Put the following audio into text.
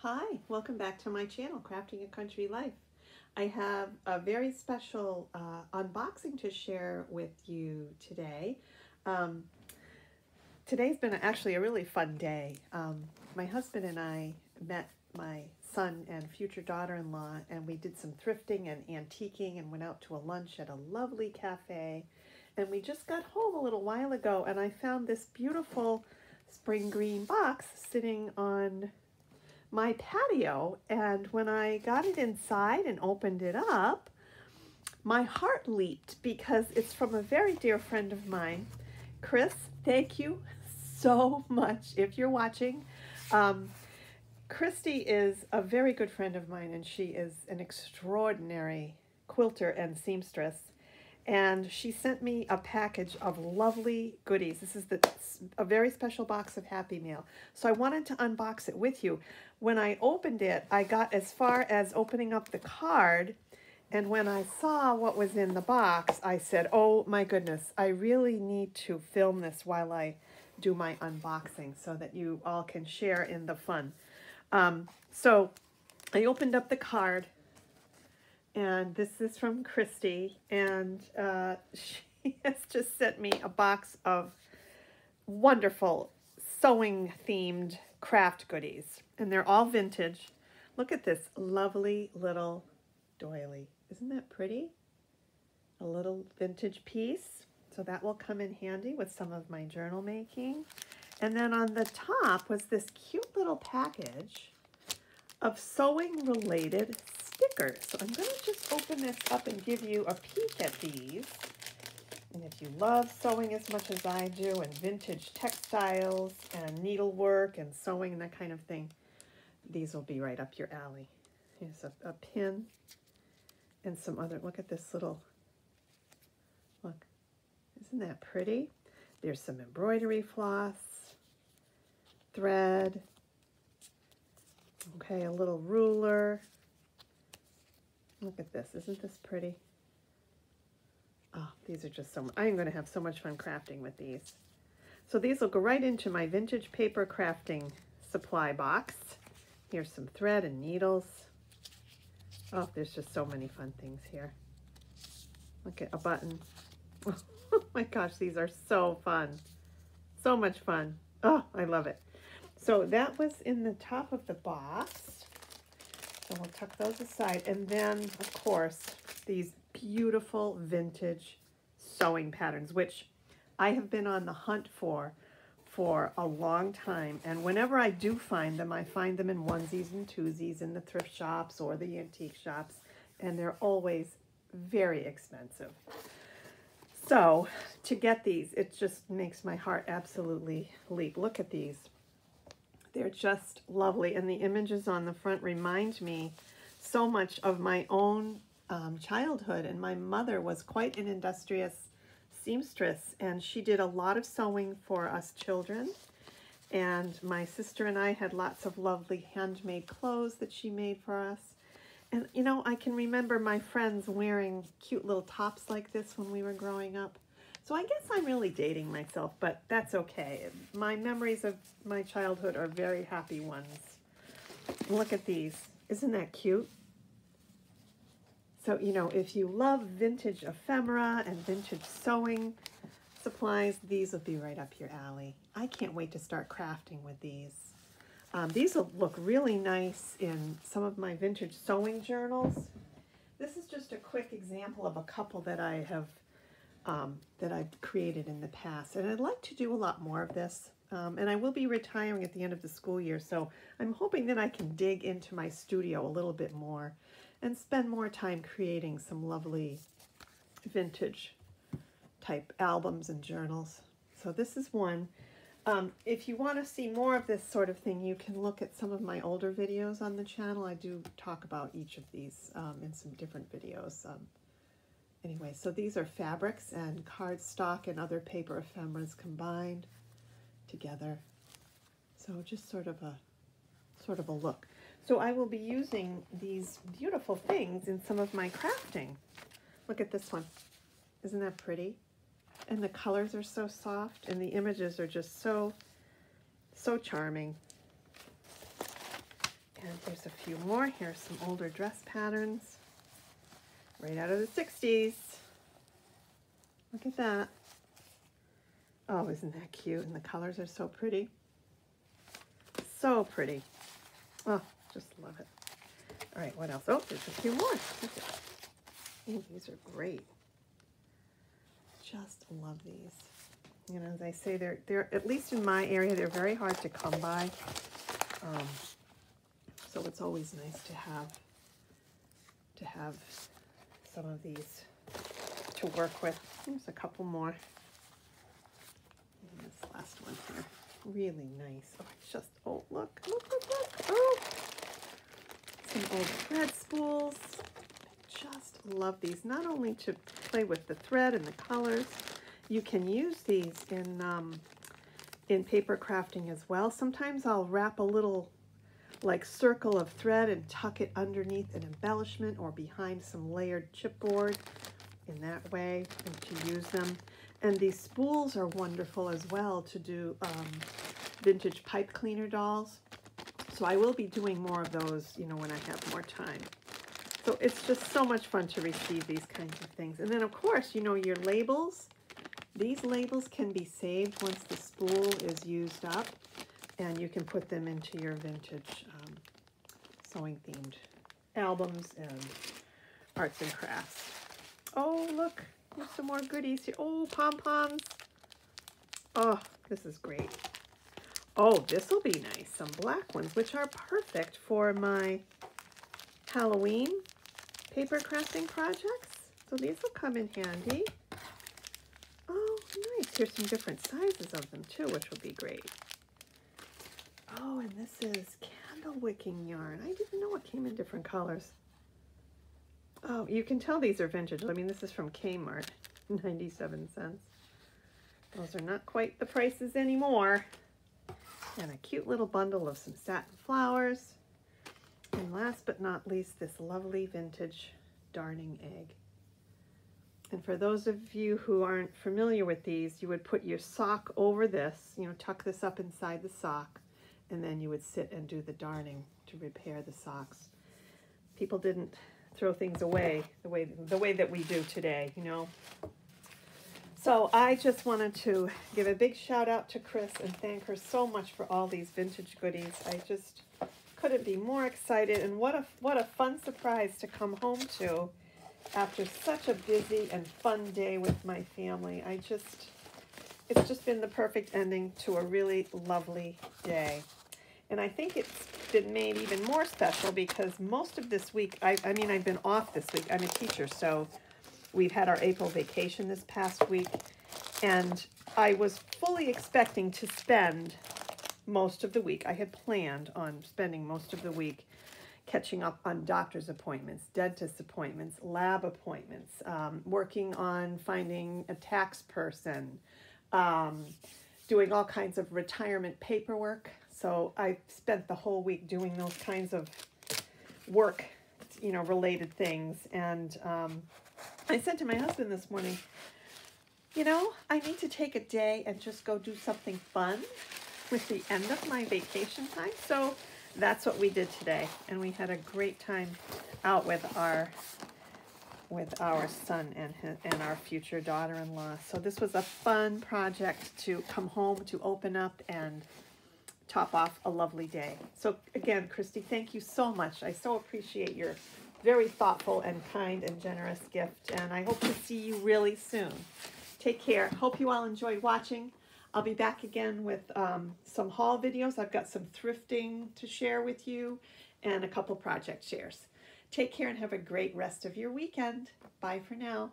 Hi, welcome back to my channel, Crafting a Country Life. I have a very special unboxing to share with you today. Um, Today's been actually a really fun day. My husband and I met my son and future daughter-in-law, and we did some thrifting and antiquing and went out to a lunch at a lovely cafe. And we just got home a little while ago, and I found this beautiful spring green box sitting on my patio, and when I got it inside and opened it up, my heart leaped because it's from a very dear friend of mine. Chris, thank you so much if you're watching. Christy is a very good friend of mine, and she is an extraordinary quilter and seamstress. And she sent me a package of lovely goodies. This is a very special box of Happy Meal. So I wanted to unbox it with you. When I opened it, I got as far as opening up the card. And when I saw what was in the box, I said, oh my goodness, I really need to film this while I do my unboxing so that you all can share in the fun. So I opened up the card. And this is from Christy, and she has just sent me a box of wonderful sewing-themed craft goodies. And they're all vintage. Look at this lovely little doily. Isn't that pretty? A little vintage piece. So that will come in handy with some of my journal making. And then on the top was this cute little package of sewing-related stickers. So I'm going to just open this up and give you a peek at these. And if you love sewing as much as I do, and vintage textiles and needlework and sewing and that kind of thing, these will be right up your alley. Here's a pin and some other, look at this little, look, isn't that pretty? There's some embroidery floss, thread, okay, a little ruler. Look at this. Isn't this pretty? Oh, these are just so, I'm going to have so much fun crafting with these. So these will go right into my vintage paper crafting supply box. Here's some thread and needles. Oh, there's just so many fun things here. Look at a button. Oh my gosh, these are so fun. So much fun. Oh, I love it. So that was in the top of the box. So we'll tuck those aside. And then, of course, these beautiful vintage sewing patterns, which I have been on the hunt for a long time. And whenever I do find them, I find them in onesies and twosies in the thrift shops or the antique shops. And they're always very expensive. So to get these, it just makes my heart absolutely leap. Look at these. They're just lovely, and the images on the front remind me so much of my own childhood. And my mother was quite an industrious seamstress, and she did a lot of sewing for us children. And my sister and I had lots of lovely handmade clothes that she made for us. And, you know, I can remember my friends wearing cute little tops like this when we were growing up. So I guess I'm really dating myself, but that's okay. My memories of my childhood are very happy ones. Look at these. Isn't that cute? So, you know, if you love vintage ephemera and vintage sewing supplies, these will be right up your alley. I can't wait to start crafting with these. These will look really nice in some of my vintage sewing journals. This is just a quick example of a couple that I have that I've created in the past. And I'd like to do a lot more of this. And I will be retiring at the end of the school year, so I'm hoping that I can dig into my studio a little bit more and spend more time creating some lovely vintage type albums and journals. So this is one. If you want to see more of this sort of thing, you can look at some of my older videos on the channel. I do talk about each of these in some different videos. Anyway, so these are fabrics and cardstock and other paper ephemeras combined together. So just sort of a look. So I will be using these beautiful things in some of my crafting. Look at this one. Isn't that pretty? And the colors are so soft, and the images are just so charming. And few more. Here's some older dress patterns, right out of the 60s. Look at that. Oh, isn't that cute? And the colors are so pretty. So pretty. Oh, just love it. All right, what else? Oh, there's a few more. Oh, these are great. Just love these. You know, as I say, they're at least in my area, they're very hard to come by. So it's always nice to have some of these to work with. There's a couple more. And this last one here, really nice. Oh, it's just, oh, look. Oh, some old thread spools. I just love these. Not only to play with the thread and the colors, you can use these in paper crafting as well. Sometimes I'll wrap a little like circle of thread and tuck it underneath an embellishment or behind some layered chipboard in that way, and to use them. And these spools are wonderful as well to do vintage pipe cleaner dolls. So I will be doing more of those, you know, when I have more time. So it's just so much fun to receive these kinds of things. And then of course, you know, your labels. These labels can be saved once the spool is used up, and you can put them into your vintage sewing themed albums and arts and crafts. Oh, look, there's some more goodies here. Oh, pom-poms. Oh, this is great. Oh, this will be nice. Some black ones, which are perfect for my Halloween paper crafting projects. So these will come in handy. Oh, nice. Here's some different sizes of them too, which will be great. Oh, and this is candle wicking yarn. I didn't know it came in different colors. Oh, you can tell these are vintage. I mean, this is from Kmart, 97 cents. Those are not quite the prices anymore. And a cute little bundle of some satin flowers. And last but not least, this lovely vintage darning egg. And for those of you who aren't familiar with these, you would put your sock over this, you know, tuck this up inside the sock, and then you would sit and do the darning to repair the socks. People didn't throw things away the way that we do today, you know. So I just wanted to give a big shout out to Chris and thank her so much for all these vintage goodies. I just couldn't be more excited, and what a fun surprise to come home to after such a busy and fun day with my family. It's just been the perfect ending to a really lovely day. And I think it's been made even more special because most of this week, I mean, I've been off this week. I'm a teacher, so we've had our April vacation this past week, and I was fully expecting to spend most of the week. I had planned on spending most of the week catching up on doctor's appointments, dentist appointments, lab appointments, working on finding a tax person, doing all kinds of retirement paperwork. So I spent the whole week doing those kinds of work, you know, related things. And I said to my husband this morning, you know, I need to take a day and just go do something fun with the end of my vacation time. So that's what we did today. And we had a great time out with our son and our future daughter-in-law. So this was a fun project to come home, to open up and top off a lovely day. So again, Christy, thank you so much. I so appreciate your very thoughtful and kind and generous gift, and I hope to see you really soon. Take care. Hope you all enjoyed watching. I'll be back again with some haul videos. I've got some thrifting to share with you and a couple project shares. Take care and have a great rest of your weekend. Bye for now.